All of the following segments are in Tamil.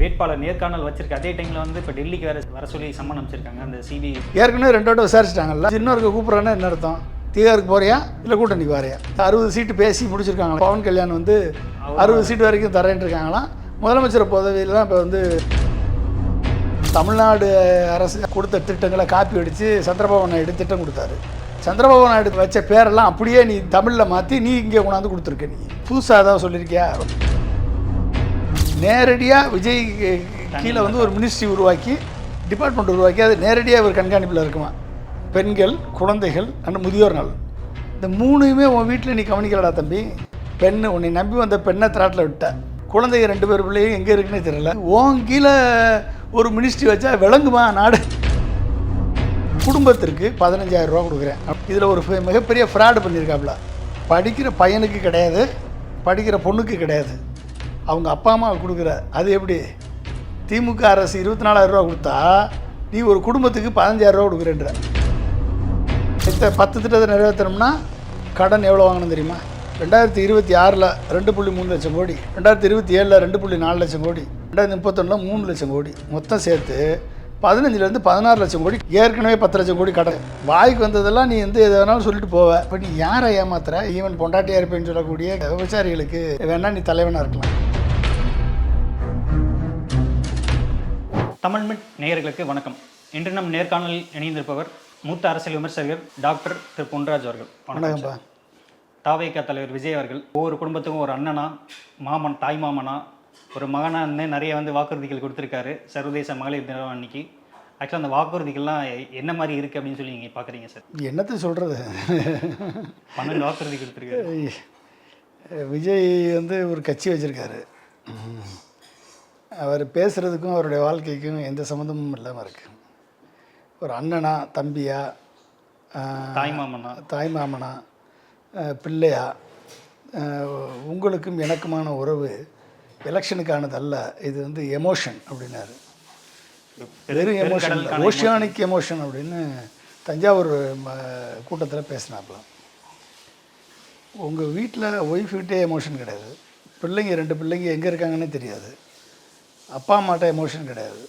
வேட்பாளர் நேர்காணல் வச்சிருக்க அதே டைமில் வந்து இப்போ டெல்லிக்கு வர சொல்லி சம்மன் அமைச்சிருக்காங்க அந்த சிபிஐ. ஏற்கனவே 2 வாட்டி விசாரிச்சிட்டாங்கல்ல. இன்னொருக்கு கூப்பிட்றான்னா என்ன அர்த்தம்? திகாருக்கு போறியா இல்லை கூட்டணிக்கு வரையா? 60 சீட்டு பேசி முடிச்சிருக்காங்களா. பவன் கல்யாண் வந்து 60 சீட்டு வரைக்கும் தரேன் இருக்காங்களாம். முதலமைச்சர் பதவியில் தான் இப்போ வந்து தமிழ்நாடு அரசு கொடுத்த திட்டங்களை காப்பி அடித்து சந்திரபாபு நாயுடு திட்டம் கொடுத்தாரு. சந்திரபாபு நாயுடு வச்ச பேரெல்லாம் அப்படியே நீ தமிழில் மாற்றி நீ இங்கே கொண்டாந்து கொடுத்துருக்க. நீ புதுசாக ஏதாவது சொல்லியிருக்கியா? நேரடியாக விஜய் கீழே வந்து ஒரு மினிஸ்ட்ரி உருவாக்கி டிபார்ட்மெண்ட் உருவாக்கி அது நேரடியாக ஒரு கண்காணிப்பில் இருக்குமா. பெண்கள், குழந்தைகள் அண்ட் முதியோர் நலன், இந்த 3யுமே உன் வீட்டில் நீ கவனிக்கலடா தம்பி. பெண்ணு உன்னை நம்பி வந்த பெண்ணை திராட்டில் விட்ட. குழந்தைங்க 2 பேர் பிள்ளையும் எங்கே இருக்குன்னே தெரியல. உன் கீழே ஒரு மினிஸ்ட்ரி வச்சா விளங்குமா நாடு? குடும்பத்திற்கு 15,000 ரூபா கொடுக்குறேன். இதில் ஒரு மிகப்பெரிய ஃப்ராடு பண்ணியிருக்காப்புல. படிக்கிற பையனுக்கு கிடையாது, படிக்கிற பொண்ணுக்கு கிடையாது, அவங்க அப்பா அம்மா கொடுக்குற. அது எப்படி? திமுக அரசு 24,000 ரூபா கொடுத்தா நீ ஒரு குடும்பத்துக்கு 15,000 ரூபா கொடுக்குறேன்ற. 10 திட்டத்தை நிறைவேற்றணும்னா கடன் எவ்வளோ வாங்கணும் தெரியுமா? 2026 2.3 லட்சம் கோடி, 2027 2.4 லட்சம் கோடி, 2031 3 லட்சம் கோடி, மொத்தம் சேர்த்து 15லேருந்து 16 லட்சம் கோடி. ஏற்கனவே 10 லட்சம் கோடி கடன். வாய்க்கு வந்ததெல்லாம் நீ வந்து எதை வேணாலும் சொல்லிட்டு போவ. இப்போ நீ யாரை ஏமாத்துற? ஈவன் பொண்டாட்டியாக இருப்பேன்னு சொல்லக்கூடிய விவசாயிகளுக்கு வேணால் நீ தலைவனாக இருக்கலாம். தமிழ்மிட் நேயர்களுக்கு வணக்கம். இன்று நம் நேர்காணலில் இணைந்திருப்பவர் மூத்த அரசியல் விமர்சகர் டாக்டர் திரு பொன்ராஜ் அவர்கள். வணக்கம்பா. தாவேகா தலைவர் விஜய் அவர்கள் ஒவ்வொரு குடும்பத்துக்கும் ஒரு அண்ணனா, மாமன், தாய் மாமனா, ஒரு மகனான்னு நிறைய வந்து வாக்குறுதிகள் கொடுத்துருக்காரு சர்வதேச மகளிர் தினம் அன்னைக்கு. ஆக்சுவலாக அந்த வாக்குறுதிகள்லாம் என்ன மாதிரி இருக்குது அப்படின்னு சொல்லி நீங்கள் பார்க்குறீங்க சார்? என்னத்தை சொல்கிறது? 12 வாக்குறுதி கொடுத்துருக்காரு. விஜய் வந்து ஒரு கட்சி வச்சுருக்காரு. அவர் பேசுகிறதுக்கும் அவருடைய வாழ்க்கைக்கும் எந்த சம்மந்தமும் இல்லாமல் இருக்குது. ஒரு அண்ணனா, தம்பியா, தாய் மாமனா, பிள்ளையா, உங்களுக்கும் எனக்குமான உறவு எலெக்ஷனுக்கானது அல்ல, இது வந்து எமோஷன் அப்படின்னாரு. வெறும் எமோஷன், ஓஷியானிக் எமோஷன் அப்படின்னு தஞ்சாவூர் கூட்டத்தில் பேசினாப்புல. உங்கள் வீட்டில் ஒய்ஃப்கிட்டே எமோஷன் கிடையாது, பிள்ளைங்க 2 பிள்ளைங்க எங்கே இருக்காங்கன்னே தெரியாது, அப்பா அம்மாட்ட எமோஷன் கிடையாது,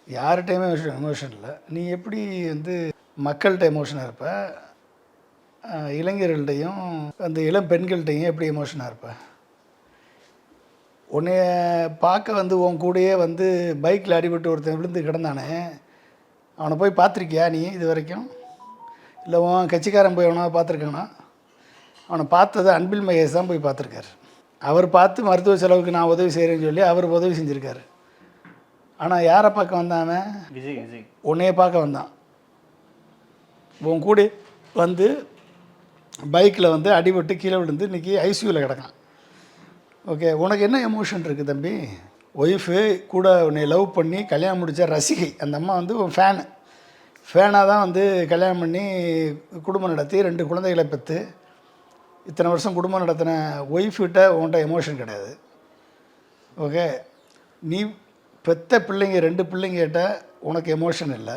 யார்கிட்டையுமே எமோஷன் இல்லை. நீ எப்படி வந்து மக்கள்கிட்ட எமோஷனாக இருப்ப? இளைஞர்கள்ட்டையும் அந்த இளம் பெண்கள்கிட்டையும் எப்படி எமோஷனாக இருப்ப? உன்னைய பார்க்க வந்து உன் கூடயே வந்து பைக்கில் அடிபட்டு ஒருத்தன் விழுந்து கிடந்தானே, அவனை போய் பார்த்துருக்கியா நீ இது வரைக்கும்? இல்லை உன் கட்சிக்காரன் போய் அவனை பார்த்துருக்கானா? அவனை பார்த்தது அன்பில் மகேஷ் தான் போய் பார்த்துருக்காரு. அவர் பார்த்து மருத்துவ செலவுக்கு நான் உதவி செய்கிறேன்னு சொல்லி அவர் உதவி செஞ்சுருக்காரு. ஆனால் யாரை பார்க்க வந்தான்? விஜய் உன்னையே பார்க்க வந்தான். உன் கூட வந்து பைக்கில் வந்து அடிபட்டு கீழே விழுந்து இன்றைக்கி ஐசியூவில் கிடக்கான். ஓகே, உனக்கு என்ன எமோஷன் இருக்குது தம்பி? ஒய்ஃபு கூட உன்னை லவ் பண்ணி கல்யாணம் முடித்த ரசிகை, அந்த அம்மா வந்து உன் ஃபேனாக தான் வந்து கல்யாணம் பண்ணி குடும்பம் நடத்தி 2 குழந்தைகளை பெற்று இத்தனை வருஷம் குடும்பம் நடத்தின ஒய்ஃப்கிட்ட உன்கிட்ட எமோஷன் கிடையாது. ஓகே, நீ பெற்ற பிள்ளைங்க 2 பிள்ளைங்கிட்ட உனக்கு எமோஷன் இல்லை.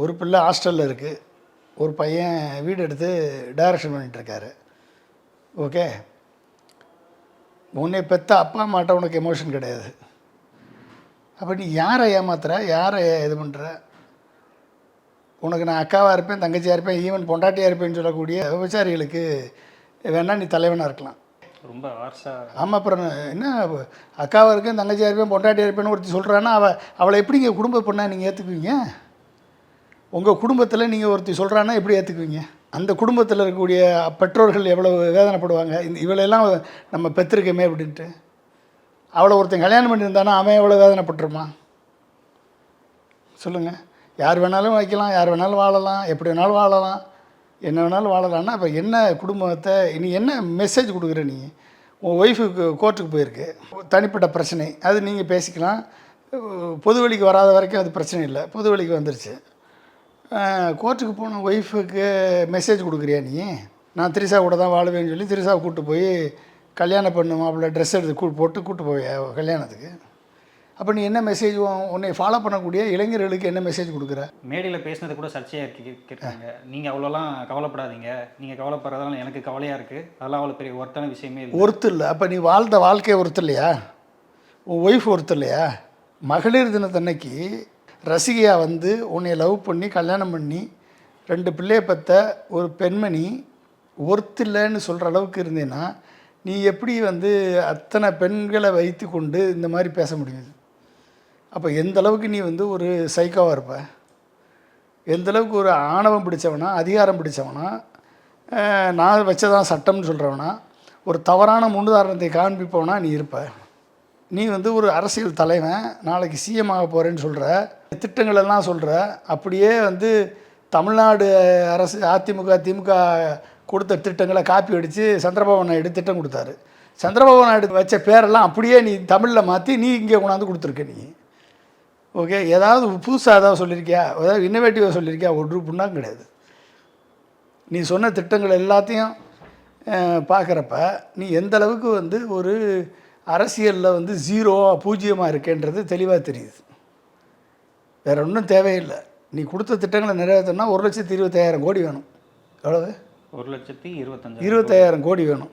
ஒரு பிள்ளை ஹாஸ்டலில் இருக்குது, ஒரு பையன் வீடு எடுத்து டைரக்ஷன் பண்ணிகிட்ருக்காரு. ஓகே, உன்னை பெற்ற அப்பா அம்மாட்ட உனக்கு எமோஷன் கிடையாது. அப்போ நீ யாரை ஏமாத்துற? யாரை இது பண்ணுற? உனக்கு நான் அக்காவாக இருப்பேன், தங்கச்சியாக இருப்பேன், ஈவன் பொண்டாட்டியாக இருப்பேன்னு சொல்லக்கூடிய விவசாயிகளுக்கு வேணால் நீ தலைவனாக இருக்கலாம். ரொம்ப ஆமாம், அப்புறம் என்ன அக்காவாக இருக்கேன், தங்கச்சியாக இருப்பேன், பொண்டாட்டியாக இருப்பேன்னு ஒருத்தி சொல்கிறான்னா அவளை எப்படி நீங்கள் குடும்ப பொண்ணாக நீங்கள் ஏற்றுக்குவீங்க? உங்கள் குடும்பத்தில் நீங்கள் ஒருத்தி சொல்கிறான்னா எப்படி ஏற்றுக்குவீங்க? அந்த குடும்பத்தில் இருக்கக்கூடிய பெற்றோர்கள் எவ்வளோ வேதனைப்படுவாங்க. இவளெல்லாம் நம்ம பெற்றிருக்கோமே அப்படின்ட்டு. அவளை ஒருத்தன் கல்யாணம் பண்ணியிருந்தானா அவன் எவ்வளோ வேதனைப்பட்டுருமா? சொல்லுங்கள். யார் வேணாலும் வைக்கலாம், யார் வேணாலும் வாழலாம், எப்படி வேணாலும் வாழலாம், என்ன வேணாலும் வாழலாம்னா அப்போ என்ன குடும்பத்தை நீ என்ன மெசேஜ் கொடுக்குற? நீ உன் ஒய்ஃபுக்கு கோர்ட்டுக்கு போயிருக்கு, தனிப்பட்ட பிரச்சனை, அது நீங்கள் பேசிக்கலாம். பொது வழிக்கு வராத வரைக்கும் அது பிரச்சனை இல்லை, பொது வழிக்கு வந்துருச்சு. கோர்ட்டுக்கு போன ஒய்ஃபுக்கு மெசேஜ் கொடுக்குறியா நீ? நான் திரிசா கூட தான் வாழுவேன்னு சொல்லி திரிசாவை கூப்பிட்டு போய் கல்யாணம் பண்ணு மாப்பிள்ள ட்ரெஸ் எடுத்து போட்டு கூப்பிட்டு போய் கல்யாணத்துக்கு. அப்போ நீ என்ன மெசேஜ், உன்னை ஃபாலோ பண்ணக்கூடிய இளைஞர்களுக்கு என்ன மெசேஜ் கொடுக்குற? மேடையில் பேசினது கூட சர்ச்சையாக கேட்குறாங்க. நீங்கள் அவ்வளோலாம் கவலைப்படாதீங்க, நீங்கள் கவலைப்படுறதால எனக்கு கவலையாக இருக்குது, அதெல்லாம் அவ்வளோ பெரிய ஒருத்தான விஷயமே இல்லை. ஒருத்தர் இல்லை. அப்போ நீ வாழ்ந்த வாழ்க்கையை ஒருத்தர் இல்லையா? உன் ஒய்ஃப் ஒருத்தர் இல்லையா, மகளிர் தினத்தன்னைக்கு ரசிகையாக வந்து உன்னை லவ் பண்ணி கல்யாணம் பண்ணி 2 பிள்ளைய பெற்ற ஒரு பெண்மணி ஒருத்தில்லைன்னு சொல்கிற அளவுக்கு இருந்தேன்னா நீ எப்படி வந்து அத்தனை பெண்களை வைத்து கொண்டு இந்த மாதிரி பேச முடியுது? அப்போ எந்த அளவுக்கு நீ வந்து ஒரு சைக்கோவாக இருப்ப, எந்த அளவுக்கு ஒரு ஆணவம் பிடிச்சவனா, அதிகாரம் பிடிச்சவனா, நான் வச்சதான் சட்டம்னு சொல்கிறவனா, ஒரு தவறான முன்னுதாரணத்தை காண்பிப்பவனா நீ இருப்ப. நீ வந்து ஒரு அரசியல் தலைவன், நாளைக்கு சிஎம் ஆக போகிறேன்னு சொல்கிற, திட்டங்கள் எல்லாம் சொல்கிற, அப்படியே வந்து தமிழ்நாடு அரசு அதிமுக திமுக கொடுத்த திட்டங்களை காப்பி அடித்து சந்திரபாபு நாயுடு திட்டம் கொடுத்தாரு. சந்திரபாபு நாயுடு வச்ச பேரெல்லாம் அப்படியே நீ தமிழில் மாற்றி நீ இங்கே கொண்டாந்து கொடுத்துருக்க நீ. ஓகே, ஏதாவது புதுசாக ஏதாவது சொல்லியிருக்கியா, ஏதாவது இன்னோவேட்டிவாக சொல்லியிருக்கியா? ஒரு புண்ணாக்கும் கிடையாது. நீ சொன்ன திட்டங்கள் எல்லாத்தையும் பார்க்குறப்ப நீ எந்த அளவுக்கு வந்து ஒரு அரசியலில் வந்து பூஜ்ஜியமாக இருக்கேன்றது தெளிவாக தெரியுது. வேறு ஒன்றும் தேவையில்லை. நீ கொடுத்த திட்டங்களை நிறைவேற்றணும்னா 1,25,000 கோடி வேணும். எவ்வளவு? 1,25,000 கோடி வேணும்.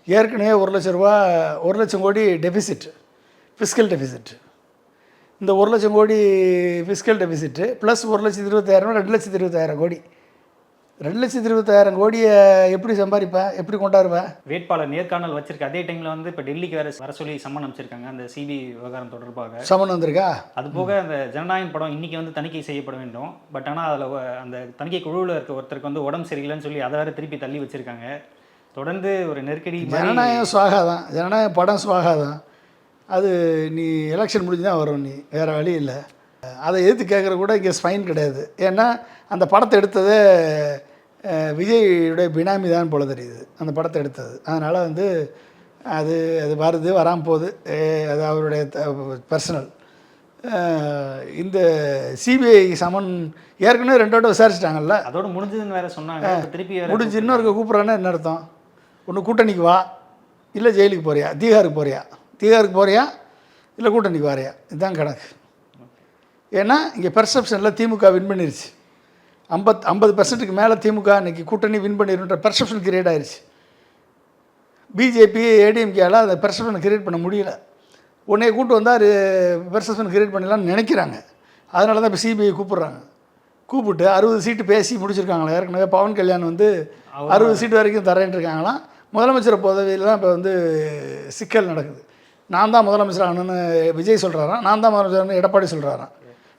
ஏற்கனவே 1,00,000 கோடி டெபிசிட், ஃபிஸ்கல் டெபிசிட். இந்த 1,00,000 கோடி ஃபிஸ்கல் டெபிசிட்டு ப்ளஸ் 1,20,000 2,20,000 கோடி. 2,20,000 கோடியை எப்படி சம்பாதிப்பேன், எப்படி கொண்டாடுவேன்? வேட்பாளர் நேர்காணல் வச்சிருக்க அதே டைமில் வந்து இப்போ டெல்லிக்கு வர சொல்லி சம்மன் அமைச்சிருக்காங்க அந்த சிபிஐ விவகாரம் தொடர்பாக. சம்மன் வந்திருக்கா? அது போக அந்த ஜனநாயகம் படம் இன்றைக்கி வந்து தணிக்கை செய்யப்பட வேண்டும். பட் ஆனால் அதில் அந்த தணிக்கை குழுவில் இருக்க ஒருத்தருக்கு வந்து உடம்பு சரியில்லைன்னு சொல்லி அதை வேறு திருப்பி தள்ளி வச்சுருக்காங்க. தொடர்ந்து ஒரு நெருக்கடி. ஜனநாயகம் சுவாகா தான், ஜனநாயக படம் சுவாகா தான். அது நீ எலெக்ஷன் முடிஞ்சு தான் வரும், நீ வேறு வழி இல்லை. அதை எதிர்த்து கேட்குற கூட இங்கே ஸ்பைன் கிடையாது. ஏன்னா அந்த படத்தை எடுத்ததே விஜயுடைய பினாமி தான் போல தெரியுது, அந்த படத்தை எடுத்தது. அதனால் வந்து அது வருது வராமல் போகுது, அது அவருடைய பர்சனல். இந்த சிபிஐ சமன் ஏற்கனவே 2 வாட்டி விசாரிச்சிட்டாங்கல்ல, அதோடு முடிஞ்சதுன்னு வேறு சொன்னாங்க. திருப்பி முடிஞ்சு இன்னொரு கூப்பிட்றான்னா என்ன அர்த்தம்? ஒன்று கூட்டணிக்கு வா, இல்லை ஜெயிலுக்கு போறியா, தீகாருக்கு போறியா இல்லை கூட்டணிக்கு வாரியா, இதுதான் கணக்கு. ஏன்னா இங்கே பெர்செப்ஷனில் திமுக வின் பண்ணிருச்சு. 50% மேலே திமுக இன்றைக்கி கூட்டணி வின் பண்ணிடுன்ற பெர்செப்ஷன் கிரியேட் ஆயிடுச்சு. பிஜேபி ஏடிஎம்கேல அந்த பெர்செப்ஷனை கிரியேட் பண்ண முடியல. உன்னைய கூட்டு வந்தால் பெர்செப்ஷன் கிரியேட் பண்ணலான்னு நினைக்கிறாங்க. அதனால தான் இப்போ சிபிஐ கூப்பிட்டு 60 சீட்டு பேசி முடிச்சிருக்காங்களா. ஏற்கனவே பவன் கல்யாண் வந்து 60 சீட்டு வரைக்கும் தரேன்ட்டு இருக்காங்களாம். முதலமைச்சர் பதவியில் தான் இப்போ வந்து சிக்கல் நடக்குது. நான் தான் முதலமைச்சர் ஆகணும்னு விஜய் சொல்கிறாராம், நான் தான் முதலமைச்சர்னு எடப்பாடி சொல்கிறாராம்.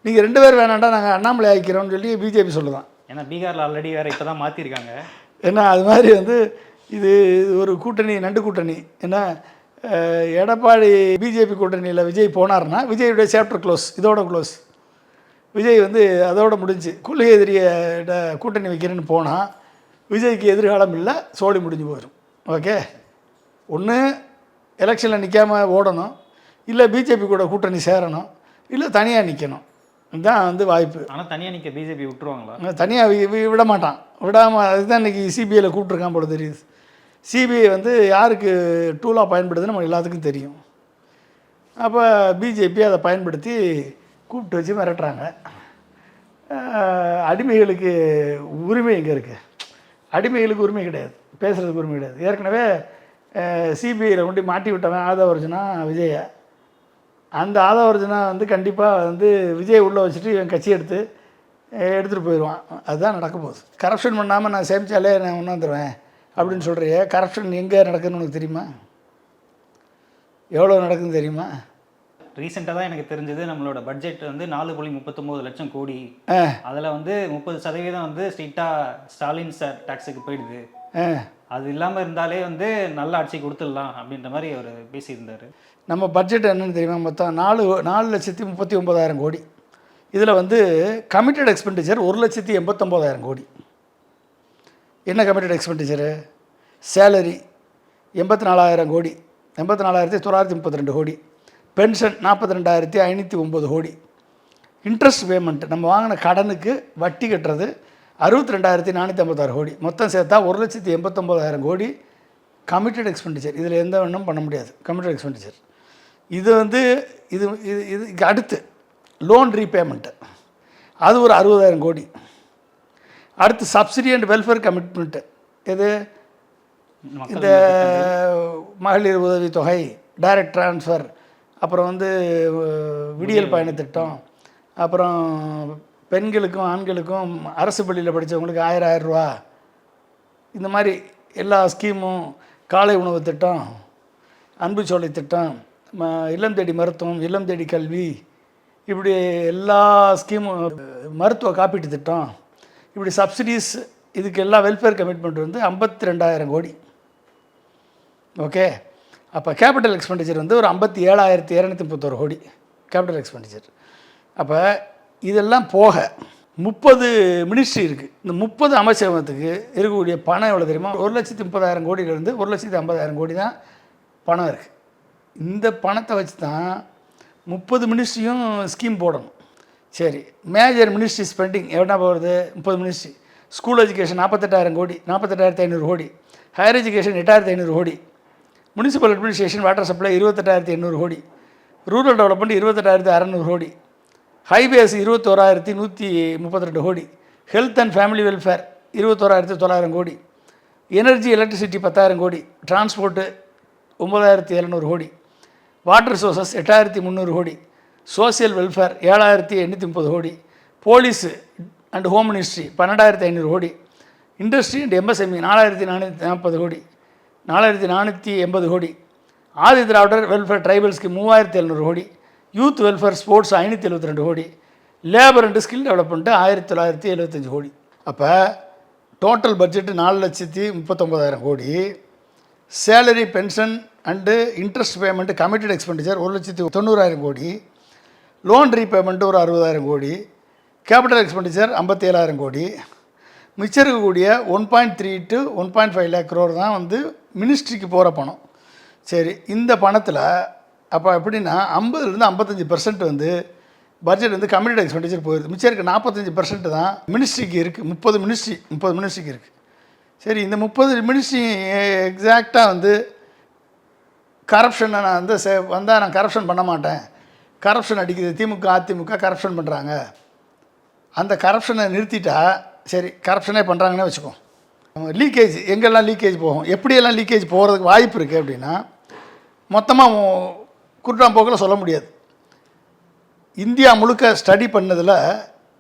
நீங்கள் 2 பேர் வேணாண்டா நாங்கள் அண்ணாமலை ஆகிக்கிறோம்னு சொல்லி பிஜேபி சொல்லுதான். ஏன்னா பீகாரில் ஆல்ரெடி வேறு இப்போ தான் மாற்றிருக்காங்க. ஏன்னா அது மாதிரி வந்து இது ஒரு கூட்டணி, நண்டு கூட்டணி. ஏன்னா எடப்பாடி பிஜேபி கூட்டணியில் விஜய் போனார்னா விஜயுடைய சாப்டர் இதோட க்ளோஸ். விஜய் வந்து அதோட முடிஞ்சு கொள்கை எதிரிய கூட்டணி வைக்கிறேன்னு போனால் விஜய்க்கு எதிர்காலம் இல்லை, சோழி முடிஞ்சு போயிடும். ஓகே, ஒன்று எலெக்ஷனில் நிற்காமல் ஓடணும், இல்லை பிஜேபி கூட கூட்டணி சேரணும், இல்லை தனியாக நிற்கணும். இதுதான் வந்து வாய்ப்பு. ஆனால் தனியாக நிற்க பிஜேபி விட்டுருவாங்களா? தனியாக விட மாட்டான். விடாமல் அதுதான் இன்றைக்கி சிபிஐயில் கூப்பிட்ருக்கான் போல தெரியுது. சிபிஐ வந்து யாருக்கு டூலாக பயன்படுதுன்னு நம்ம எல்லாத்துக்கும் தெரியும். அப்போ பிஜேபி அதை பயன்படுத்தி கூப்பிட்டு வச்சு மிரட்டுறாங்க. அடிமைகளுக்கு உரிமை எங்கே இருக்குது? அடிமைகளுக்கு உரிமை கிடையாது, பேசுகிறதுக்கு உரிமை கிடையாது. ஏற்கனவே சிபிஐயில் கொண்டு மாட்டி விட்டவன் ஆதவர்ஜுனா விஜயை. அந்த ஆதவர்ஜுனா வந்து கண்டிப்பாக வந்து விஜய் உள்ளே வச்சுட்டு இவன் கட்சி எடுத்துகிட்டு போயிடுவான். அதுதான் நடக்க போகுது. கரப்ஷன் பண்ணாமல் நான் சேமித்தாலே நான் ஒன்றாந்துருவேன் அப்படின்னு சொல்கிறியே, கரப்ஷன் எங்கே நடக்குதுன்னு உனக்கு தெரியுமா? எவ்வளோ நடக்குதுன்னு தெரியுமா? ரீசெண்டாக தான் எனக்கு தெரிஞ்சது, நம்மளோட பட்ஜெட் வந்து 4.39 லட்சம் கோடி. அதில் வந்து 30% வந்து ஸ்ட்ரிக்டாக ஸ்டாலின் சார் டாக்ஸுக்கு போயிடுது. அது இல்லாமல் இருந்தாலே வந்து நல்ல ஆட்சி கொடுத்துடலாம் அப்படின்ற மாதிரி அவர் பேசியிருந்தார். நம்ம பட்ஜெட் என்னென்னு தெரியுமா? மொத்தம் 4,39,000 கோடி. இதில் வந்து கமிட்டட் எக்ஸ்பெண்டிச்சர் 1,89,000 கோடி. என்ன கமிட்டட் எக்ஸ்பெண்டிச்சரு? சேலரி 84,000 கோடி, 84,932 கோடி. பென்ஷன் 42,509 கோடி. இன்ட்ரெஸ்ட் பேமெண்ட், நம்ம வாங்கின கடனுக்கு வட்டி கட்டுறது 62,456 கோடி. மொத்தம் சேர்த்தா 1,89,000 கோடி கமிட்டட் எக்ஸ்பெண்டிச்சர். இதில் எந்த ஒன்றும் பண்ண முடியாது. கமிட்டட் எக்ஸ்பெண்டிச்சர் இது வந்து இதுக்கு அடுத்து லோன் ரீபேமெண்ட்டு, அது ஒரு 60,000 கோடி. அடுத்து சப்சிடி அண்ட் வெல்ஃபேர் கமிட்மெண்ட்டு, இது இந்த மகளிர் உதவி தொகை, டைரக்ட் ட்ரான்ஸ்ஃபர், அப்புறம் வந்து விடியல் பயண திட்டம், அப்புறம் பெண்களுக்கும் ஆண்களுக்கும் அரசு பள்ளியில் படித்தவங்களுக்கு 1000 ரூபா, இந்த மாதிரி எல்லா ஸ்கீமும், காலை உணவு திட்டம், அன்பு சோலை திட்டம், இல்லம் தேடி மருத்துவம், இல்லம் தேடி கல்வி, இப்படி எல்லா ஸ்கீமும், மருத்துவ காப்பீட்டு திட்டம், இப்படி சப்சிடிஸ், இதுக்கு எல்லா வெல்ஃபேர் கமிட்மெண்ட் வந்து 52,000 கோடி. ஓகே, அப்போ கேபிட்டல் எக்ஸ்பெண்டிச்சர் வந்து ஒரு 57,231 கோடி கேபிட்டல் எக்ஸ்பெண்டிச்சர். அப்போ இதெல்லாம் போக 30 மினிஸ்ட்ரி இருக்குது. இந்த 30 அமைச்சகத்துக்கு இருக்கக்கூடிய பணம் எவ்வளோ தெரியுமா? 1,30,000 கோடியிலேருந்து 1,50,000 கோடி தான் பணம் இருக்குது. இந்த பணத்தை வச்சு தான் 30 மினிஸ்ட்ரியும் ஸ்கீம் போடணும். சரி, மேஜர் மினிஸ்ட்ரி ஸ்பெண்டிங் எவ்வளோ போகிறது? 30 மினிஸ்ட்ரி. ஸ்கூல் எஜுகேஷன் 48,000 கோடி, 48,500 கோடி. ஹையர் எஜுகேஷன் 8,500 கோடி. முனிசிபல் அட்மினிஸ்ட்ரேஷன் வாட்டர் சப்ளை 28,800 கோடி. ரூரல் டெவலப்மெண்ட் 28,600 கோடி. ஹைவேஸ் 21,132 கோடி. ஹெல்த் அண்ட் ஃபேமிலி வெல்ஃபேர் 21,900 கோடி. எனர்ஜி எலக்ட்ரிசிட்டி 10,000 கோடி. டிரான்ஸ்போர்ட்டு 9,700 கோடி. வாட்டர் ரிசோர்ஸஸ் 8,300 கோடி. சோசியல் வெல்ஃபேர் 7,830 கோடி. போலீஸு அண்ட் ஹோம் மினிஸ்ட்ரி 12,500 கோடி. இண்டஸ்ட்ரி அண்ட் எம்எஸ்எம்இ 4,440 கோடி, 4,480 கோடி. ஆதி திராவிடர் வெல்ஃபேர் ட்ரைபல்ஸ்க்கு 3,700 கோடி. யூத் வெல்ஃபேர் ஸ்போர்ட்ஸ் 572 கோடி. லேபர் அண்ட் ஸ்கில் டெவலப்மெண்ட்டு 1,975 கோடி. அப்போ டோட்டல் பட்ஜெட்டு 4,39,000 கோடி. Salary, pension and interest payment, committed expenditure 1,90,000 கோடி. லோன் ரீபேமெண்ட்டு ஒரு 60,000 கோடி. கேபிட்டல் எக்ஸ்பெண்டிச்சர் 57,000 கோடி. மிச்சம் இருக்கக்கூடிய 1.3 to 1.5 lakh crore தான் வந்து மினிஸ்ட்ரிக்கு போகிற பணம். சரி, இந்த பணத்தில் அப்போ எப்படின்னா 50லேருந்து 55% வந்து பட்ஜெட் வந்து கமிட்டட் எக்ஸ்பெண்டிச்சர் போயிடுது. மிச்சம் இருக்க 45% தான் மினிஸ்ட்ரிக்கு இருக்குது. 30 மினிஸ்ட்ரிக்கு இருக்குது. சரி, இந்த 30 மினிஸ்ட்ரி எக்ஸாக்டாக வந்து கரப்ஷனை நான் வந்து வந்தால் நான் கரப்ஷன் பண்ண மாட்டேன், கரப்ஷன் அடிக்குது, திமுக அதிமுக கரப்ஷன் பண்ணுறாங்க, அந்த கரப்ஷனை நிறுத்திட்டா சரி, கரப்ஷனே பண்ணுறாங்கன்னே வச்சுக்கோ. லீக்கேஜ் எங்கெல்லாம் லீக்கேஜ் போகும், எப்படியெல்லாம் லீக்கேஜ் போகிறதுக்கு வாய்ப்பு இருக்குது அப்படின்னா மொத்தமாக குருட்டாம்போக்கில் சொல்ல முடியாது. இந்தியா முழுக்க ஸ்டடி பண்ணதில்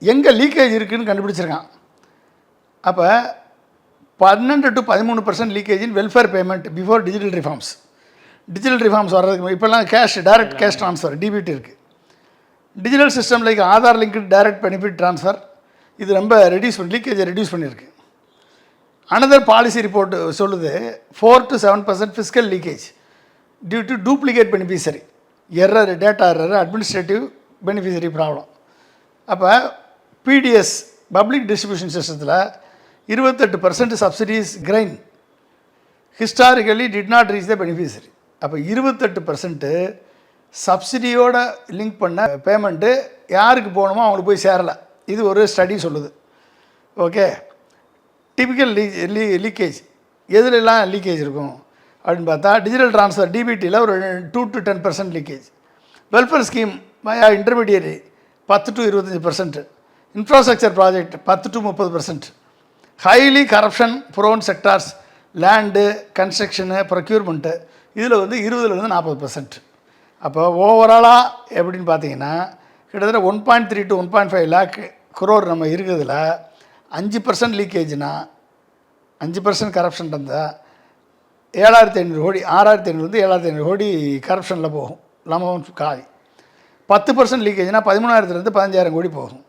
எங்கே லீக்கேஜ் இருக்குதுன்னு கண்டுபிடிச்சிருக்கான். அப்போ 12 to 13% leakage in welfare payment before digital reforms. Digital reforms வர்றதுக்கு இப்போல்லாம் டைரக்ட் கேஷ் ட்ரான்ஸ்ஃபர், டிபிடி இருக்குது. Digital system like Aadhaar linked direct benefit transfer, இது ரொம்ப லீக்கேஜை ரெடியூஸ் பண்ணியிருக்கு. அனதர் பாலிசி ரிப்போர்ட் சொல்லுது 4 to 7% fiscal leakage due to duplicate beneficiary, error, data error, administrative beneficiary problem. அப்போ பிடிஎஸ் பப்ளிக் டிஸ்ட்ரிபியூஷன் சிஸ்டத்தில் 28% subsidies grain historically did not reach the beneficiary. அப்போ 28% சப்சிடியோட லிங்க் பண்ண பேமெண்ட்டு யாருக்கு போகணுமோ அவங்களுக்கு போய் சேரலை. இது ஒரு ஸ்டடி சொல்லுது. ஓகே, டிபிக்கல் லீக்கேஜ் எதுலெல்லாம் லீக்கேஜ் இருக்கும் அப்படின்னு பார்த்தா டிஜிட்டல் ட்ரான்ஸ்ஃபர் டிபிடியில் ஒரு 2 to 10% leakage. Welfare scheme intermediary 10 to 25%. Infrastructure project 10 to 30%. Highly corruption prone sectors, land, construction, procurement, இதில் வந்து 20லேருந்து 40%. அப்போ ஓவராலாக எப்படின்னு பார்த்தீங்கன்னா கிட்டத்தட்ட 1.3 to 1.5 lakh crore நம்ம இருக்கிறதுல 5% லீக்கேஜ்னா 5% கரப்ஷன் இருந்தால் 7,500 கோடி, 6,500 7,500 கோடி கரப்ஷனில் போகும். நம்ம காலி 10% லீக்கேஜ்னா 13,000 15,000 கோடி போகும்.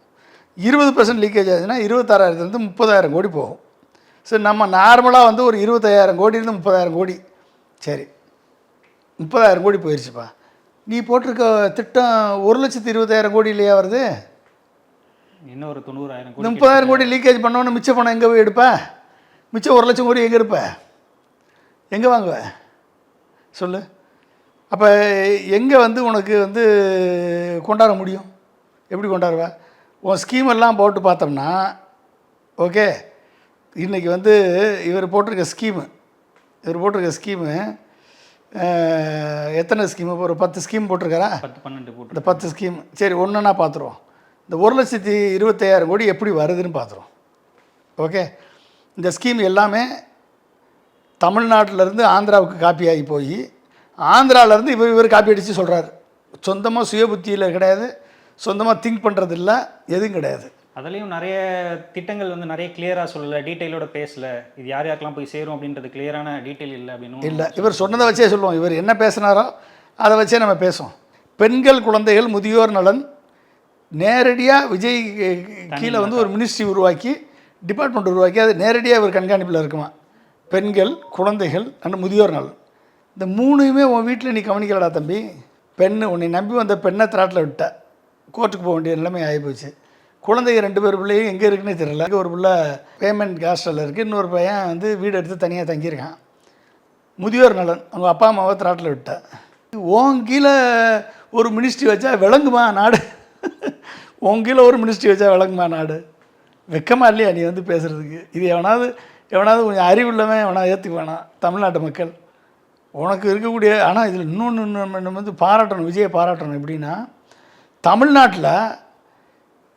20% லீக்கேஜ் ஆச்சுன்னா 26,000 30,000 கோடி போகும். சரி, நம்ம நார்மலாக வந்து ஒரு 25,000 கோடியிலேருந்து 30,000 கோடி. சரி, 30,000 கோடி போயிடுச்சுப்பா. நீ போட்டிருக்க திட்டம் 1,20,000 கோடி இல்லையா வருது? இன்னும் ஒரு 90,000 கோடி. 30,000 கோடி லீக்கேஜ் பண்ணோன்னு மிச்ச பணம் எங்கே போய் எடுப்ப? மிச்சம் 1,00,000 கோடி எங்கே எடுப்ப? எங்கே வாங்குவ சொல்லு? அப்போ எங்கே வந்து உனக்கு வந்து கொண்டாட முடியும்? எப்படி கொண்டாடுவ? உன் ஸ்கீமெல்லாம் போட்டு பார்த்தோம்னா ஓகே, இன்றைக்கி வந்து இவர் போட்டிருக்க ஸ்கீமு எத்தனை ஸ்கீமு? ஒரு 10 ஸ்கீம் போட்டிருக்காரா? 12 போட்டு. இந்த 10 ஸ்கீம் சரி ஒன்றுன்னா பார்த்துருவோம். இந்த 1,25,000 கோடி எப்படி வருதுன்னு பார்த்துருவோம். ஓகே, இந்த ஸ்கீம் எல்லாமே தமிழ்நாட்டிலேருந்து ஆந்திராவுக்கு காப்பி ஆகி போய் ஆந்திராவிலேருந்து இவர் காப்பி அடித்து சொல்கிறாரு. சொந்தமாக சுய புத்தியில் கிடையாது, சொந்தமாக திங்க் பண்ணுறது இல்லை, எதுவும் கிடையாது. அதுலேயும் நிறைய திட்டங்கள் வந்து நிறைய கிளியராக சொல்லலை, டீட்டெயிலோட பேசலை. இது யார் யாருக்கெல்லாம் போய் சேரும் அப்படின்றது கிளியரான டீட்டெயில் இல்லை அப்படின்னு இல்லை. இவர் சொன்னதை வச்சே சொல்லுவோம். இவர் என்ன பேசினாரோ அதை வச்சே நம்ம பேசுவோம். பெண்கள், குழந்தைகள், முதியோர் நலன் நேரடியாக விஜய் கீழே வந்து ஒரு மினிஸ்ட்ரி உருவாக்கி, டிபார்ட்மெண்ட் உருவாக்கி, அது நேரடியாக இவர் கண்காணிப்பில் இருக்குமா. பெண்கள், குழந்தைகள் அண்ட் முதியோர் நலன், இந்த 3யுமே உன் வீட்டில் நீ கவனிக்கலடா தம்பி. உன்னை நம்பி வந்த பெண்ணை திராட்டில் விட்ட, கோர்ட்டுக்கு போக வேண்டிய நிலைமை ஆகிப்போச்சு. குழந்தைங்க 2 பேர் பிள்ளையும் எங்கே இருக்குன்னே தெரியல. ஒரு பிள்ளை பேமெண்ட் ஹாஸ்டலில் இருக்குது, இன்னொரு பையன் வந்து வீடு எடுத்து தனியாக தங்கியிருக்கான். முதியோர் நலன் அவங்க அப்பா அம்மாவை திராட்டில் விட்ட. உன் கீழே ஒரு மினிஸ்ட்ரி வச்சா விளங்குமா நாடு? உன் கீழே ஒரு மினிஸ்ட்ரி வச்சா விளங்குமா நாடு? வெக்கமா இல்லையா நீ வந்து பேசுகிறதுக்கு? இது எவனாவது கொஞ்சம் அறிவுள்ளவன் எவனாவது ஏற்றுக்குவானா? தமிழ்நாட்டு மக்கள் உனக்கு இருக்கக்கூடிய. ஆனால் இதில் இன்னொன்று நம்ம வந்து பாராட்டணும், விஜயை பாராட்டணும். எப்படின்னா, தமிழ்நாட்டில்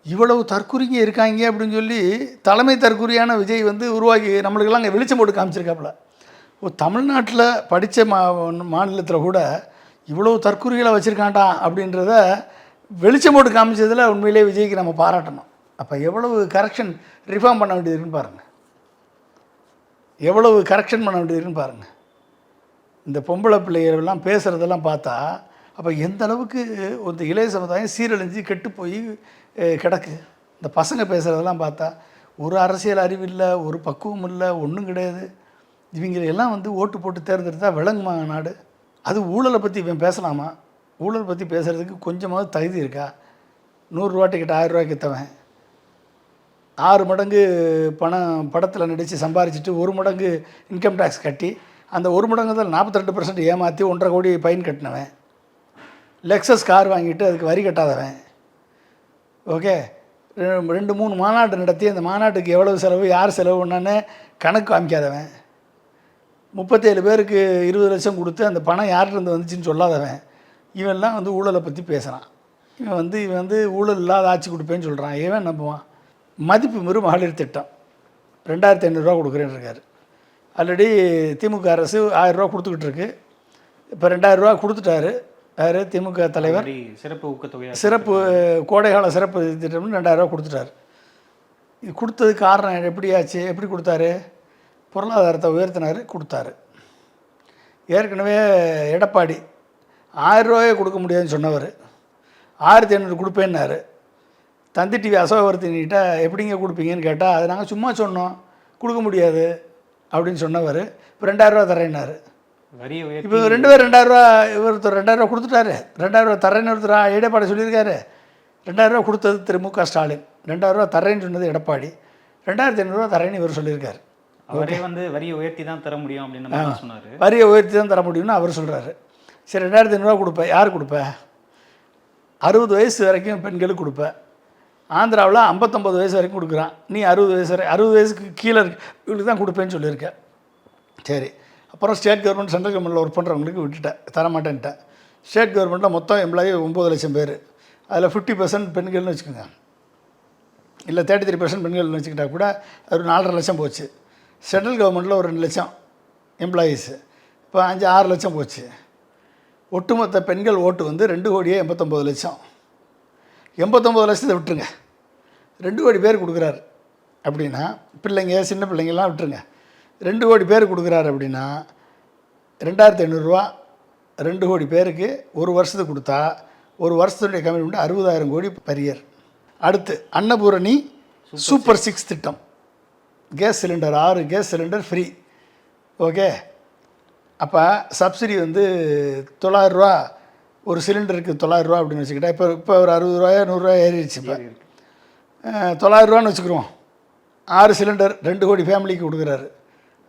இவ்வளவு தற்குறிங்க இருக்காங்க அப்படின்னு சொல்லி தலைமை தற்குறியான விஜய் வந்து உருவாக்கி நம்மளுக்கெல்லாம் அங்கே வெளிச்சம் போட்டு காமிச்சிருக்காப்புல. தமிழ்நாட்டில் படித்த மாநிலத்தில் கூட இவ்வளோ தற்குறிகளை வச்சுருக்காண்டா அப்படின்றத வெளிச்சம் போட்டு காமிச்சதில் உண்மையிலே விஜய்க்கு நம்ம பாராட்டணும். அப்போ எவ்வளவு கரெக்ஷன் ரிஃபார்ம் பண்ண வேண்டியது இருக்குன்னு பாருங்கள், எவ்வளவு கரெக்ஷன் பண்ண வேண்டியது இருக்குன்னு பாருங்கள். இந்த பொம்பளை பிள்ளைகளெல்லாம் பேசுகிறதெல்லாம் பார்த்தா அப்போ எந்த அளவுக்கு ஒரு இளைய சமுதாயம் சீரழிஞ்சு கெட்டு போய் கிடக்கு. இந்த பசங்க பேசுகிறதெல்லாம் பார்த்தா ஒரு அரசியல் அறிவு இல்லை, ஒரு பக்குவம் இல்லை, ஒன்றும் கிடையாது. இவங்களெல்லாம் வந்து ஓட்டு போட்டு தேர்ந்தெடுத்தா விளங்குமா நாடு? அது ஊழலை பற்றி இவன் பேசலாமா? ஊழல் பற்றி பேசுகிறதுக்கு கொஞ்சமாவது தகுதி இருக்கா? 100 ரூபா டிக்கெட் 1000 ரூபாய்க்கு விற்றவன் 6 மடங்கு படத்தில் நடித்து சம்பாரிச்சிட்டு 1 மடங்கு இன்கம் டேக்ஸ் கட்டி, அந்த 1 மடங்கு தான் 42% ஏமாற்றி 1.5 கோடி ஃபைன் கட்டினவன், லெக்ஸஸ் கார் வாங்கிட்டு அதுக்கு வரி கட்டாதவன், ஓகே, 2-3 மாநாடு நடத்தி அந்த மாநாட்டுக்கு எவ்வளவு செலவு, யார் செலவு பண்ணான்னு கணக்கு காமிக்காதவன், 37 பேருக்கு 20 லட்சம் கொடுத்து அந்த பணம் யார்கிட்ட வந்துச்சுன்னு சொல்லாதவன், இவன்லாம் வந்து ஊழலை பற்றி பேசுகிறான். இவன் வந்து ஊழல் இல்லாத ஆட்சி கொடுப்பேன்னு சொல்கிறான். இவன் நம்புவான். மதிப்பு மிகு மகளிர் திட்டம் 2500 ரூபா கொடுக்குறேன்னு இருக்கார். ஆல்ரெடி திமுக அரசு 1000 ரூபா கொடுத்துக்கிட்டு இருக்கு. இப்போ 2000 ரூபா கொடுத்துட்டாரு. யார்? திமுக தலைவர். சிறப்பு ஊக்கத்தொகை, சிறப்பு கோடைகால சிறப்பு திட்டம்னு 2000 ரூபா கொடுத்துட்டாரு. இது கொடுத்ததுக்கு காரணம் எப்படியாச்சு? எப்படி கொடுத்தாரு? பொருளாதாரத்தை உயர்த்தினார், கொடுத்தாரு. ஏற்கனவே எடப்பாடி 1000 ரூபாயே கொடுக்க முடியாதுன்னு சொன்னவர் 1500 கொடுப்பேன்னாரு. தந்தி டிவி அசோகவர்த்தினிகிட்ட எப்படிங்க கொடுப்பீங்கன்னு கேட்டால், அது நாங்கள் சும்மா சொன்னோம், கொடுக்க முடியாது அப்படின்னு சொன்னவர் இப்போ 2000 ரூபா தரேன்னாரு. இப்போ 2 பேர் 2000 ரூபா, ஒருத்தர் 2000 ரூபா கொடுத்துட்டாரு, 2000 ரூபா தரேன்னு ஒருத்தர் எடப்பாடி சொல்லியிருக்காரு. 2000 ரூபா கொடுத்தது திரு மு.க. ஸ்டாலின், 2000 ரூபா தரேன்னு சொன்னது எடப்பாடி, 2500 ரூபா தரேன்னு இவர் சொல்லியிருக்காரு. அவரே வந்து வரியை உயர்த்தி தான் தர முடியும் அப்படின்னு சொன்னார். வரியை உயர்த்தி தான் தர முடியும்னு அவர் சொல்கிறாரு. சரி, 2500 ரூபா கொடுப்பேன். யார் கொடுப்பேன்? 60 வயசு வரைக்கும் பெண்களுக்கு கொடுப்பேன். ஆந்திராவில் 59 வயசு வரைக்கும் கொடுக்குறான். நீ 60 வயசு 60 வயசுக்கு கீழே இவங்களுக்கு தான் கொடுப்பேன்னு சொல்லியிருக்கேன். சரி, அப்புறம் ஸ்டேட் கவர்மெண்ட் சென்ட்ரல் கவர்மெண்ட்டில் ஒர்க் பண்ணுறவங்களுக்கு விட்டுட்டேன், தரமாட்டேன்ட்டேன். ஸ்டேட் கவர்மெண்ட்டில் மொத்தம் எம்ப்ளாயி 9 லட்சம் பேர், அதில் 50% பெண்கள்னு வச்சுக்கோங்க, இல்லை 33% பெண்கள்னு வச்சுக்கிட்டா கூட ஒரு 4.5 லட்சம் போச்சு. சென்ட்ரல் கவர்மெண்ட்டில் ஒரு 2 லட்சம் எம்ப்ளாயீஸு, இப்போ 5-6 லட்சம் போச்சு. ஒட்டுமொத்த பெண்கள் ஓட்டு வந்து 2,89 லட்சம். 89 லட்சத்தை விட்டுருங்க, 2 கோடி பேர் கொடுக்குறாரு அப்படின்னா, பிள்ளைங்க சின்ன பிள்ளைங்கள்லாம் விட்டுருங்க, 2 கோடி பேர் கொடுக்குறாரு அப்படின்னா 2500 ரூபா 2 கோடி பேருக்கு ஒரு வருஷத்துக்கு கொடுத்தா, ஒரு வருஷத்துடைய கமிட்மெண்ட் 60,000 கோடி பரியர். அடுத்து அன்னபூரணி சூப்பர் 6 திட்டம், gas cylinder 6 gas cylinder free. Okay, அப்போ சப்சிடி வந்து 900 ரூபா ஒரு சிலிண்டருக்கு 900 ரூபா அப்படின்னு வச்சுக்கிட்டா, இப்போ ஒரு 60 ரூபாயா 100 ரூபாய் ஏறிடுச்சு. இப்போ 900 ரூபான்னு வச்சுக்கிறோம். 6 சிலிண்டர் 2 கோடி ஃபேமிலிக்கு கொடுக்குறாரு.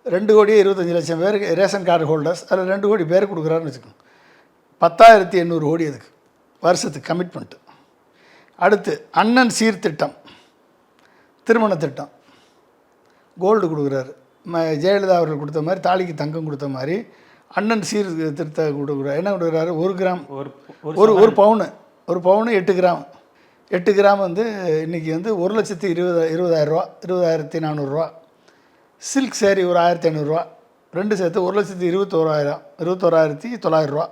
2 கோடி 25 லட்சம் பேருக்கு ரேஷன் கார்டு ஹோல்டர்ஸ், அதில் 2 கோடி பேருக்கு கொடுக்குறாருன்னு வச்சுக்கோங்க. 10,800 கோடி அதுக்கு வருஷத்துக்கு கமிட்மெண்ட்டு. அடுத்து அண்ணன் சீர்திட்டம், திருமண திட்டம், கோல்டு கொடுக்குறாரு. ஜெயலலிதா அவர்கள் கொடுத்த மாதிரி, தாலிக்கு தங்கம் கொடுத்த மாதிரி அண்ணன் சீர்திருத்த கொடுக்குறாரு. என்ன கொடுக்குறாரு? 1 கிராம், ஒரு பவுனு, 8 கிராம். 8 கிராம் வந்து இன்றைக்கி வந்து 1,20,000 ரூபா, 20,400 ரூபா. சில்க் சேரீ ஒரு 1,500 ரூபா, ரெண்டு சேர்த்து 1,21,900 ரூபா.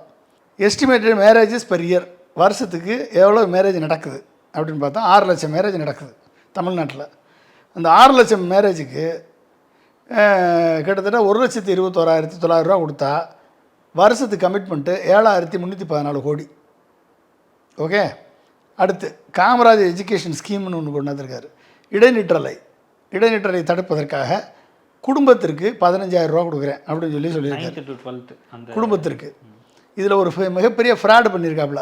எஸ்டிமேட்டட் மேரேஜஸ் பெர் இயர், வருஷத்துக்கு எவ்வளோ மேரேஜ் நடக்குது அப்படின்னு பார்த்தா 6 லட்சம் மேரேஜ் நடக்குது தமிழ்நாட்டில். அந்த 6 லட்சம் மேரேஜுக்கு கிட்டத்தட்ட 1,21,900 ரூபா கொடுத்தா வருஷத்துக்கு கமிட்மெண்ட்டு 7,314 கோடி. ஓகே. அடுத்து காமராஜ் எஜுகேஷன் ஸ்கீம்னு ஒன்று கொண்டு வந்திருக்காரு. இடைநிற்றலை தடுப்பதற்காக குடும்பத்திற்கு 15,000 ரூபா கொடுக்குறேன் அப்படின்னு சொல்லியிருக்காரு குடும்பத்திற்கு. இதில் ஒரு மிகப்பெரிய ஃப்ராடு பண்ணியிருக்காப்புல.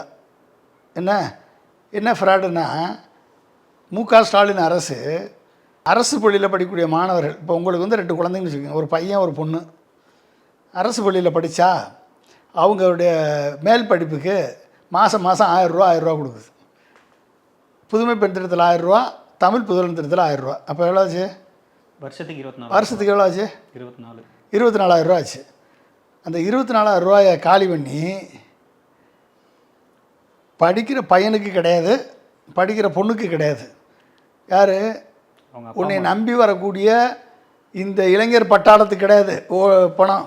என்ன ஃப்ராடுன்னா, மு.க. ஸ்டாலின் அரசு பள்ளியில் படிக்கக்கூடிய மாணவர்கள், இப்போ உங்களுக்கு வந்து 2 குழந்தைங்கன்னு வச்சுக்கோங்க, ஒரு பையன் ஒரு பொண்ணு, அரசு பள்ளியில் படித்தா அவங்களுடைய மேல் படிப்புக்கு மாதம் 1000 ரூபா கொடுக்குது. புதுமை பெண் திட்டத்தில் 1000 ரூபா, தமிழ் புதுவன் திட்டத்தில் 1000 ரூபா. அப்போ எவ்வளோ ஆச்சு? வருஷத்துக்கு எவ்வளோ ஆச்சு? 24,000 ரூபா ஆச்சு. அந்த 24,000 ரூபாயை காலி பண்ணி படிக்கிற பையனுக்கு கிடையாது, படிக்கிற பொண்ணுக்கு கிடையாது. யார்? உன்னை நம்பி வரக்கூடிய இந்த இளைஞர் பட்டாளத்துக்கு கிடையாது பணம்.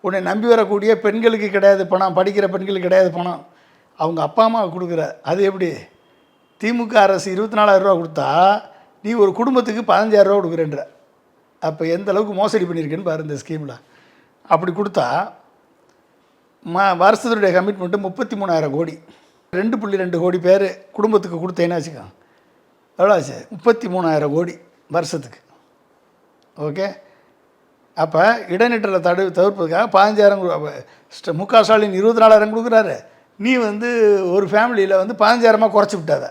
உன்னை நம்பி வரக்கூடிய பெண்களுக்கு கிடையாது பணம், படிக்கிற பெண்களுக்கு கிடையாது பணம், அவங்க அப்பா அம்மா கொடுக்குற. அது எப்படி? திமுக அரசு 24,000 ரூபா கொடுத்தா நீ ஒரு குடும்பத்துக்கு 15,000 ரூபா கொடுக்குறேன்ற. அப்போ எந்த அளவுக்கு மோசடி பண்ணியிருக்கேன்னு பாரு இந்த ஸ்கீமில். அப்படி கொடுத்தா வருஷத்துடைய கமிட்மெண்ட்டு 33,000 கோடி. 2.2 கோடி பேர் குடும்பத்துக்கு கொடுத்தேன்னு வச்சுக்கோ, எவ்வளோ ஆச்சு? 33,000 கோடி வருஷத்துக்கு. ஓகே. அப்போ இடைநிற்றலை தவிர்ப்பதுக்காக 15,000 மு.க. ஸ்டாலின் 24,000 கொடுக்குறாரு. நீ வந்து ஒரு ஃபேமிலியில் வந்து 15,000 குறைச்சி விட்டாத.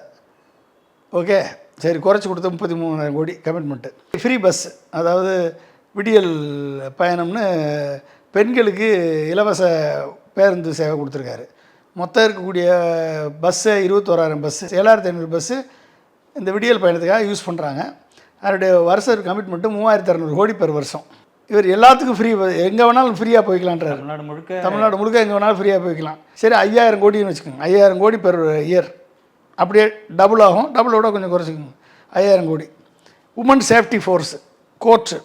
ஓகே, சரி, குறைச்சி கொடுத்த 33,000 கோடி கமிட்மெண்ட்டு. ஃப்ரீ பஸ், அதாவது விடியல் பயணம்னு பெண்களுக்கு இலவச பேருந்து சேவை கொடுத்துருக்காரு. மொத்தம் இருக்கக்கூடிய பஸ்ஸு 21,000 பஸ்ஸு, 7,500 பஸ்ஸு இந்த விடியல் பயணத்துக்காக யூஸ் பண்ணுறாங்க. அதனுடைய வருஷ கமிட்மெண்ட்டு 3,600 கோடி பெர் வருஷம். இவர் எல்லாத்துக்கும் ஃப்ரீ, எங்கே வேணாலும் ஃப்ரீயாக போய்க்கலான்றார். தமிழ்நாடு முழுக்க எங்கே வேணாலும் ஃப்ரீயாக போய்க்கலாம். சரி, 5,000 கோடின்னு வச்சுக்கோங்க. 5,000 கோடி பெர் இயர், அப்படியே டபுள் ஆகும். டபுளோட கொஞ்சம் குறைச்சிக்கோங்க, 5,000 crore. Woman safety force courts,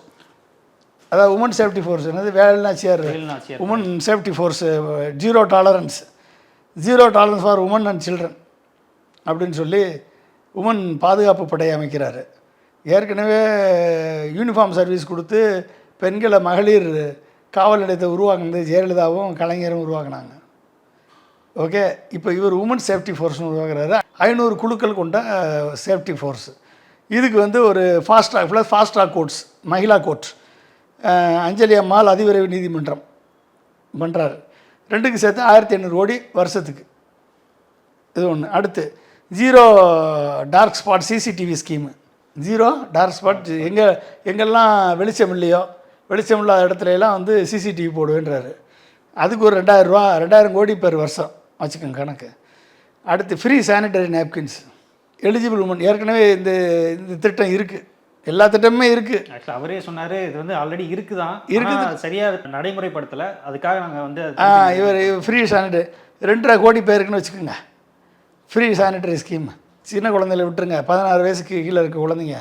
அதாவது உமன் சேஃப்டி ஃபோர்ஸ் என்னது? Velu Nachiyar woman safety force, zero tolerance for woman and children அப்படின்னு சொல்லி உமன் பாதுகாப்பு படையை அமைக்கிறாரு. ஏற்கனவே யூனிஃபார்ம் சர்வீஸ் கொடுத்து பெண்களை மகளிர் காவல் நிலையத்தை உருவாக்குனது ஜெயலலிதாவும் கலைஞரும் உருவாக்குனாங்க. ஓகே. இப்போ இவர் உமன் சேஃப்டி ஃபோர்ஸ்னு உருவாக்குறாரு. 500 குழுக்கள் கொண்ட சேஃப்டி ஃபோர்ஸ். இதுக்கு வந்து ஒரு fast track courts, Mahila court, Anjali Ammal அதிவிரைவு நீதிமன்றம் பண்ணுறாரு. 2க்கு சேர்த்து 1,500 கோடி வருஷத்துக்கு. இது ஒன்று. அடுத்து zero dark spot CCTV scheme. Zero dark spot, எங்கெல்லாம் வெளிச்சம் இல்லையோ, வெளிச்சம் இல்லாத இடத்துலலாம் வந்து சிசிடிவி போடுவேன்றாரு. அதுக்கு ஒரு 2,000 ரூபா, 2,000 கோடி பெர் வருஷம் வச்சுக்கோங்க கணக்கு. அடுத்து free sanitary napkins eligible woman. ஏற்கனவே இந்த திட்டம் இருக்குது, எல்லா திட்டமுமே இருக்குது. ஆக்சுவலாக அவரே சொன்னார் இது வந்து ஆல்ரெடி இருக்குது, சரியாக நடைமுறைப்படுத்தலை, அதுக்காக நாங்கள் வந்து இவர் ஃப்ரீ சானிடரி 2,500 கோடி பேருக்குன்னு வச்சுக்கோங்க. Free sanitary scheme. சின்ன குழந்தைகளை விட்டுருங்க, 16 வயசுக்கு கீழே இருக்க குழந்தைங்க,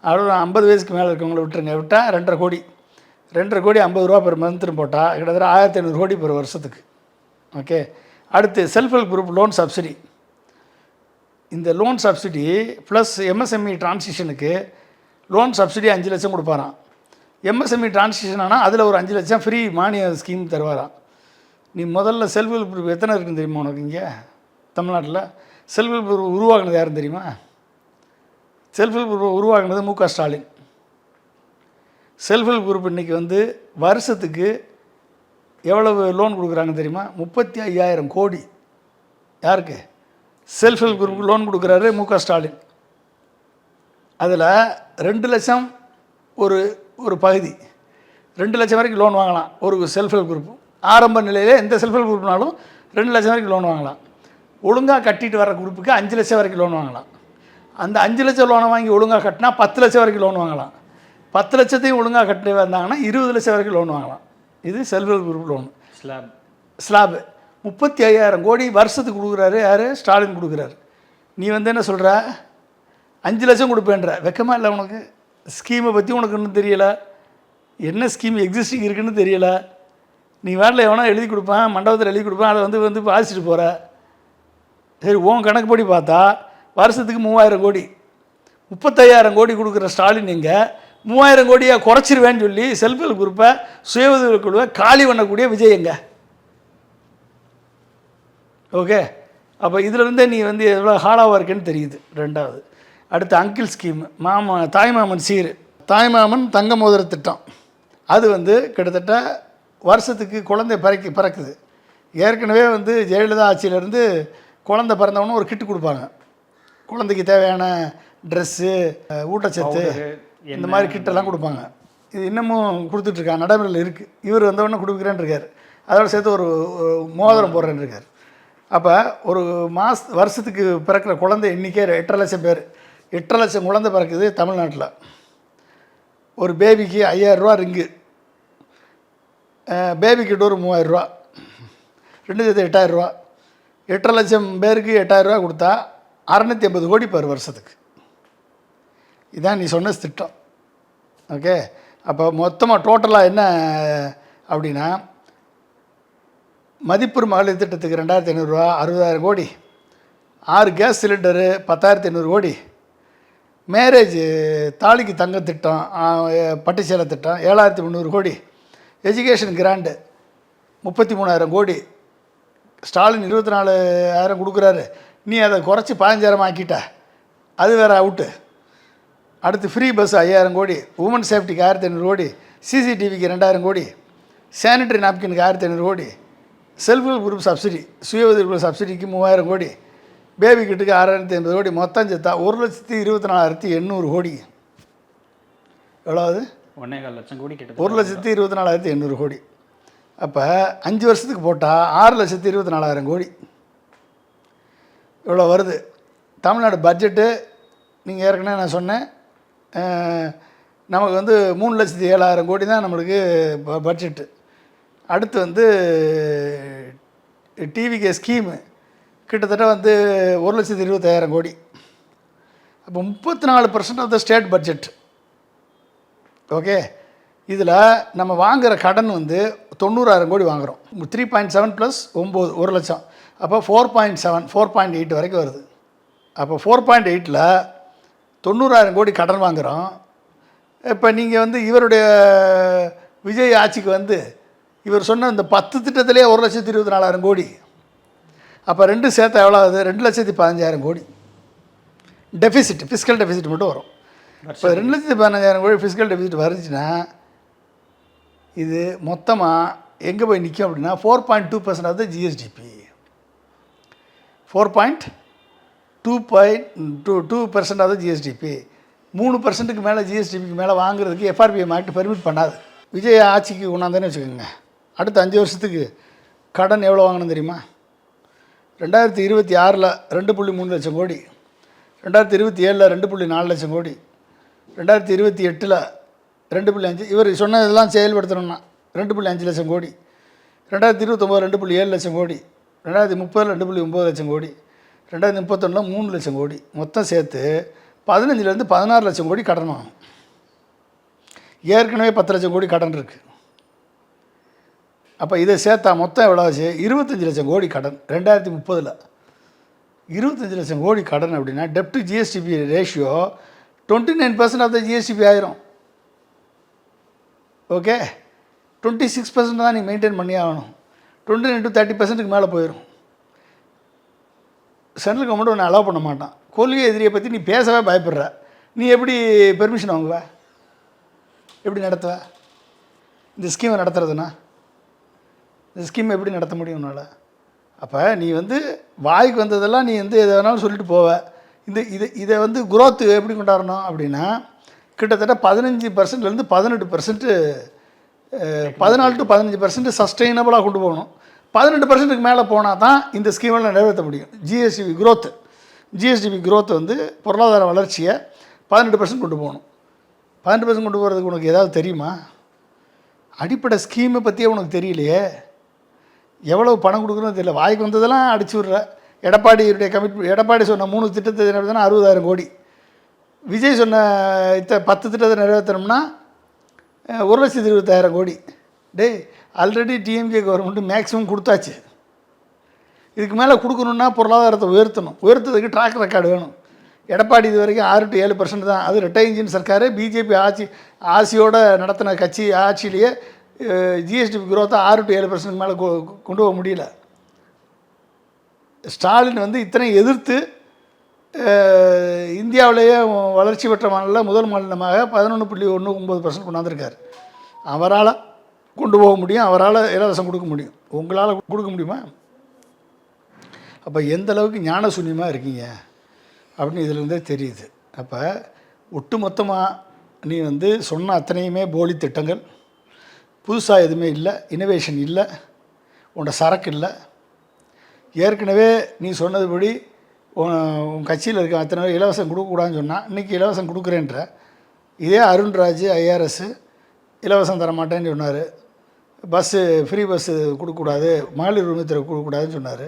அவ்வளோ 50 வயசுக்கு மேலே இருக்கவங்கள விட்டுருங்க. விட்டால் 2,500 கோடி. 2,500 கோடி 50 ரூபா பெர் மந்த்னு போட்டால் கிட்டத்தட்ட 1,500 கோடி பெர் வருஷத்துக்கு. ஓகே. அடுத்து self help group loan subsidy. இந்த லோன் சப்சிடி ப்ளஸ் எம்எஸ்எம்இ டிரான்சிஷனுக்கு லோன் சப்சிடி 5 லட்சம் கொடுப்பாராம். எம்எஸ்எம்இ டிரான்சிஷன் ஆனால் அதில் ஒரு 5 லட்சம் ஃப்ரீ மானிய ஸ்கீம் தருவாராம். நீ முதல்ல செல்ஃப் ஹெல்ப் குரூப் எத்தனை இருக்குன்னு தெரியுமா உனக்கு? இங்கே தமிழ்நாட்டில் செல்ஃப் ஹெல்ப் குரூப் உருவாக்குனது யாருன்னு தெரியுமா? செல்ஃப் ஹெல்ப் குரூப் உருவாக்குனது மு.க. ஸ்டாலின். செல்ஃப் ஹெல்ப் குரூப் இன்றைக்கி வந்து வருஷத்துக்கு எவ்வளவு லோன் கொடுக்குறாங்கன்னு தெரியுமா? 35,000 கோடி. யாருக்கு? செல்ஃப் ஹெல்ப் குரூப்புக்கு லோன் கொடுக்குறாரு மு.க. ஸ்டாலின். அதில் 2 லட்சம் ஒரு பகுதி, 2 லட்சம் வரைக்கும் லோன் வாங்கலாம் ஒரு செல்ஃப் ஹெல்ப் குரூப். ஆரம்ப நிலையிலே எந்த செல்ஃப் ஹெல்ப் குரூப்னாலும் 2 லட்சம் வரைக்கும் லோன் வாங்கலாம். ஒழுங்காக கட்டிட்டு வர குரூப்புக்கு 5 லட்சம் வரைக்கும் லோன் வாங்கலாம். அந்த 5 லட்சம் லோனை வாங்கி ஒழுங்காக கட்டினா 10 லட்சம் வரைக்கும் லோன் வாங்கலாம். 10 லட்சத்தையும் ஒழுங்காக கட்டி வந்தாங்கன்னா 20 லட்சம் வரைக்கும் லோன் வாங்கலாம். இது self help group loan. Slab 35,000 கோடி வருஷத்துக்கு கொடுக்குறாரு. யார்? ஸ்டாலின் கொடுக்குறாரு. நீ வந்து என்ன சொல்கிற? 5 லட்சம் கொடுப்பேன்ற. வெக்கமாக இல்லை உனக்கு? ஸ்கீமை பற்றி உனக்கு இன்னும் தெரியலை. என்ன ஸ்கீம் எக்ஸிஸ்டிங் இருக்குன்னு தெரியல. நீ வேட்டில் எவனா எழுதி கொடுப்பான், மண்டபத்தில் எழுதி கொடுப்பான், அதை வந்து வாசிச்சுட்டு போகிற. சரி, உன் கணக்குப்படி பார்த்தா வருஷத்துக்கு 3000 கோடி, 35,000 கோடி கொடுக்குற ஸ்டாலின் எங்கே 3000 கோடியை குறைச்சிருவேன்னு சொல்லி செல்ஃப் ஹெல்ப் குரூப்பை சுய உதவி குழுவை காலி பண்ணக்கூடிய விஜய் எங்கே? ஓகே, அப்போ இதிலிருந்தே நீ வந்து எவ்வளோ ஹார்டாக இருக்குன்னு தெரியுது. ரெண்டாவது, அடுத்து அங்கிள் ஸ்கீம், தாய்மாமன் சீர், தாய்மாமன் தங்க மோதிர திட்டம். அது வந்து கிட்டத்தட்ட வருஷத்துக்கு குழந்தை பிறக்குது. ஏற்கனவே வந்து ஜெயலலிதா ஆட்சியிலேருந்து குழந்தை பிறந்தவொன்னே ஒரு கிட்டு கொடுப்பாங்க. குழந்தைக்கு தேவையான ட்ரெஸ்ஸு, ஊட்டச்சத்து, இந்த மாதிரி கிட்டெல்லாம் கொடுப்பாங்க. இது இன்னமும் கொடுத்துட்ருக்காங்க, நடைமுறையில் இருக்குது. இவர் வந்தவொடனே கொடுக்குறேன்னு இருக்கார். அதோட சேர்த்து ஒரு மோதிரம் போடுறேன்னு இருக்கார். அப்போ ஒரு வருஷத்துக்கு பிறக்கிற குழந்தை எண்ணிக்கை 8.5 லட்சம் பேர். 8.5 லட்சம் குழந்தை பிறக்குது தமிழ்நாட்டில். ஒரு பேபிக்கு 5000 ரூபா ரிங்கு, பேபி கிட்ட ஒரு 3000 ரூபா, 2 சேர்த்து 8000 ரூபா. 8.5 லட்சம் பேருக்கு 8000 ரூபா கொடுத்தா 650 கோடி பேர் வருஷத்துக்கு. இதான் நீ சொன்ன திட்டம். ஓகே, அப்போ மொத்தமாக டோட்டலாக என்ன அப்படின்னா, மதிப்பெரு மகளிர் திட்டத்துக்கு 2500 ரூபா 60,000 கோடி, 6 கேஸ் சிலிண்டரு 10,500 கோடி, மேரேஜ் தாலிக்கு தங்க திட்டம், பட்டுச்சேலை திட்டம் 7,300 கோடி, எஜுகேஷன் கிராண்டு 33,000 கோடி. ஸ்டாலின் 24,000 கொடுக்குறாரு, நீ அதை குறைச்சி 15,000 ஆக்கிட்ட, அது வேறு அவுட்டு. அடுத்து ஃப்ரீ பஸ் 5,000 கோடி, உமன் சேஃப்டிக்கு 1,500 கோடி, சிசிடிவிக்கு 2,000 கோடி, சானிட்டரி நாப்கினுக்கு 1,500 கோடி, செல்ஃப் ஹெல்ப் குரூப் சப்சிடி, சுய உதவி குழு சப்சிடிக்கு 3,000 கோடி, பேபி கிட்டுக்கு 6,500 கோடி, மொத்தம் சேர்த்தா 1,24,800 கோடி. எவ்வளோது? 1.25 லட்சம் கோடி கிட்ட. 1,24,800 கோடி. அப்போ 5 வருஷத்துக்கு போட்டால் 6,24,000 கோடி. இவ்வளோ வருது தமிழ்நாடு பட்ஜெட்டு. நீங்கள் ஏற்கனவே நான் சொன்னேன், நமக்கு வந்து 3,07,000 கோடி தான் நம்மளுக்கு பட்ஜெட்டு. அடுத்து வந்து டிவிகே ஸ்கீமு கிட்டத்தட்ட வந்து 1,25,000 கோடி. அப்போ 34% of the state budget. Okay, இதில் நம்ம வாங்குகிற கடன் வந்து 90,000 கோடி வாங்குகிறோம். 3.7 + 9 1 லட்சம். அப்போ 4.7 4.8 வரைக்கும் வருது. அப்போ 4.8ல் 90,000 கோடி கடன் வாங்குகிறோம். இப்போ நீங்கள் வந்து இவருடைய விஜய் ஆட்சிக்கு வந்து இவர் சொன்ன இந்த 10 திட்டத்திலே 1,24,000 கோடி. அப்போ 2 சேர்த்தா எவ்வளோ ஆகுது? 2,15,000 கோடி டெஃபிசிட், ஃபிஸ்கல் டெஃபிசிட் மட்டும் வரும். இப்போ 2,15,000 கோடி ஃபிஸ்கல் டெஃபிசிட் வருச்சுன்னா இது மொத்தமாக எங்கே போய் நிற்கும் அப்படின்னா 4.2% of the GSDP. 4.2% of the GSDP. 3%க்கு மேலே ஜிஎஸ்டிபிக்கு மேலே வாங்குறதுக்கு எஃப்ஆர்பிஎம் ஆக்ட் பெர்மிட் பண்ணாது. விஜய் ஆட்சிக்கு கொண்டாந்தேன்னு வச்சுக்கோங்க, அடுத்த 5 வருஷத்துக்கு கடன் எவ்வளோ வாங்கணும் தெரியுமா? 2026ல் 2.3 லட்சம் கோடி, 2027ல் 2.4 லட்சம் கோடி, 2028ல் 2.5, இவர் சொன்னதெல்லாம் செயல்படுத்தணும்னா 2.5 லட்சம் கோடி, 2029 2.7 லட்சம் கோடி, 2030 2.9 லட்சம் கோடி, 2031 3 லட்சம் கோடி. மொத்தம் சேர்த்து 15லேருந்து 16 லட்சம் கோடி கடன் வாங்கணும். ஏற்கனவே 10 லட்சம் கோடி கடன் இருக்குது. அப்போ இதை சேர்த்தா மொத்தம் எவ்வளோ ஆச்சு? 25 லட்சம் கோடி கடன் 2030ல். 25 லட்சம் கோடி கடன் அப்படின்னா டெப்ட் GSDP ratio 29% of the GSDP ஆயிரும். ஓகே, 26% தான் நீ மெயின்டைன் பண்ணி ஆகணும். 29 to 30%க்கு மேலே போயிடும். சென்ட்ரல் கவர்மெண்ட் ஒன்று அலோவ் பண்ண மாட்டான். கொள்கை எதிரியை பற்றி நீ பேசவே பயப்படுற. நீ எப்படி பெர்மிஷன் வாங்குவ? எப்படி நடத்துவ? இந்த ஸ்கீமை நடத்துறதுன்னா இந்த ஸ்கீம் எப்படி நடத்த முடியும் உன்னால்? அப்போ நீ வந்து வாய்க்கு வந்ததெல்லாம் நீ வந்து எதை வேணாலும் சொல்லிட்டு போவ. இதை வந்து குரோத்து எப்படி கொண்டாடணும் அப்படின்னா கிட்டத்தட்ட 15%லேருந்து 18%, 14 to 15% சஸ்டெயினபிளாக கொண்டு போகணும். 18%க்கு மேலே போனால் தான் இந்த ஸ்கீமெல்லாம் நிறைவேற்ற முடியும். ஜிஎஸ்டிபி குரோத் வந்து பொருளாதார வளர்ச்சியை 18% கொண்டு போகணும். 18% கொண்டு போகிறதுக்கு உனக்கு ஏதாவது தெரியுமா? அடிப்படை ஸ்கீமை பற்றியே உனக்கு தெரியலையே. எவ்வளோ பணம் கொடுக்குறோன்னு தெரியல. வாய்க்கு வந்ததெல்லாம் அடிச்சு விட்ற. எடப்பாடியுடைய எடப்பாடி சொன்ன 3 திட்டத்தை நிறைவேற்றினா 60,000 கோடி. விஜய் சொன்ன 10 திட்டத்தை நிறைவேற்றணும்னா 1,20,000 கோடி. டேய், ஆல்ரெடி டிஎம்கே கவர்மெண்ட்டு மேக்ஸிமம் கொடுத்தாச்சு. இதுக்கு மேலே கொடுக்கணுன்னா பொருளாதாரத்தை உயர்த்தணும். உயர்த்ததுக்கு ட்ராக் ரெக்கார்டு வேணும். எடப்பாடி இது வரைக்கும் 6 to 7% தான். அது ரெட்டை இன்ஜின் சர்க்கார். பிஜேபி ஆட்சியோட நடத்தின கட்சி ஆட்சியிலேயே ஜிஎஸ்டி growth 6 to 7% மேலே கொண்டு போக முடியல. ஸ்டாலின் வந்து இத்தனை எதிர்த்து இந்தியாவிலேயே வளர்ச்சி பெற்ற மாநில முதல் மாநிலமாக 11.19% கொண்டாந்துருக்கார். அவரால் கொண்டு போக முடியும், அவரால் இலவசம் கொடுக்க முடியும். உங்களால் கொடுக்க முடியுமா? அப்போ எந்த அளவுக்கு ஞான சூன்யமாக இருக்கீங்க அப்படின்னு இதிலேருந்தே தெரியுது. அப்போ ஒட்டுமொத்தமாக நீ வந்து சொன்ன அத்தனையுமே போலி திட்டங்கள், புதுசாக எதுவுமே இல்லை, இனோவேஷன் இல்லை, உன்னோட சரக்கு இல்லை. ஏற்கனவே நீ சொன்னதுபடி உன் கட்சியில் இருக்க அத்தனை பேர் இலவசம் கொடுக்கக்கூடாதுன்னு சொன்னால் இன்றைக்கி இலவசம் கொடுக்குறேன்ற. இதே அருண்ராஜ் ஐஆர்எஸ் இலவசம் தரமாட்டேன்னு சொன்னார். ஃப்ரீ பஸ்ஸு கொடுக்கக்கூடாது, மகளிர் உரிமைத்துறை கொடுக்கக்கூடாதுன்னு சொன்னார்.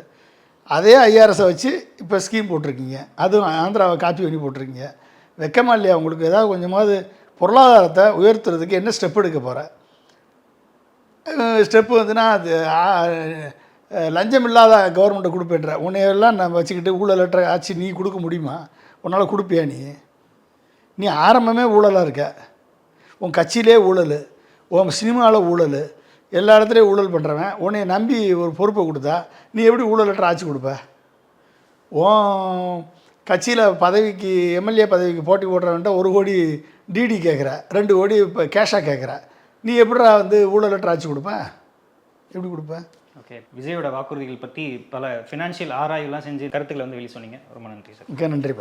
அதே ஐஆர்எஸை வச்சு இப்போ ஸ்கீம் போட்டிருக்கீங்க. அதுவும் ஆந்திராவை காப்பி பண்ணி போட்டிருக்கீங்க. வெக்கமா இல்லையா உங்களுக்கு? ஏதாவது கொஞ்சமாவது பொருளாதாரத்தை உயர்த்துறதுக்கு என்ன ஸ்டெப் எடுக்க போகிற? ஸ்டெப்பு வந்துன்னா அது லஞ்சம் இல்லாத கவர்மெண்ட்டை கொடுப்பேன்ற. உன்னையெல்லாம் நம்ம வச்சுக்கிட்டு ஊழலற்ற ஆட்சி நீ கொடுக்க முடியுமா? உன்னால் கொடுப்பியா? நீ ஆரம்பமே ஊழலாக இருக்க. உன் கட்சியிலே ஊழல், உன் சினிமாவில் ஊழல், எல்லா இடத்துலையும் ஊழல் பண்ணுறவன் உன்னை நம்பி ஒரு பொறுப்பை கொடுத்தா நீ எப்படி ஊழலற்ற ஆட்சி கொடுப்ப? உன் கட்சியில் பதவிக்கு எம்எல்ஏ பதவிக்கு போட்டி போடுறவன்ட்ட 1 கோடி டிடி கேட்குற, 2 கோடி இப்போ கேஷாக கேட்குற. நீ எப்படிடா வந்து ஊழலற்ற ஆட்சி கொடுப்ப? எப்படி கொடுப்ப? ஓகே, விஜயோட வாக்குறுதிகள் பற்றி பல ஃபினான்ஷியல் ஆராய்வுலாம் செஞ்சு கருத்துக்களை வந்து வெளியே சொன்னீங்க. ரொம்ப நன்றி சார். மிக்க நன்றி.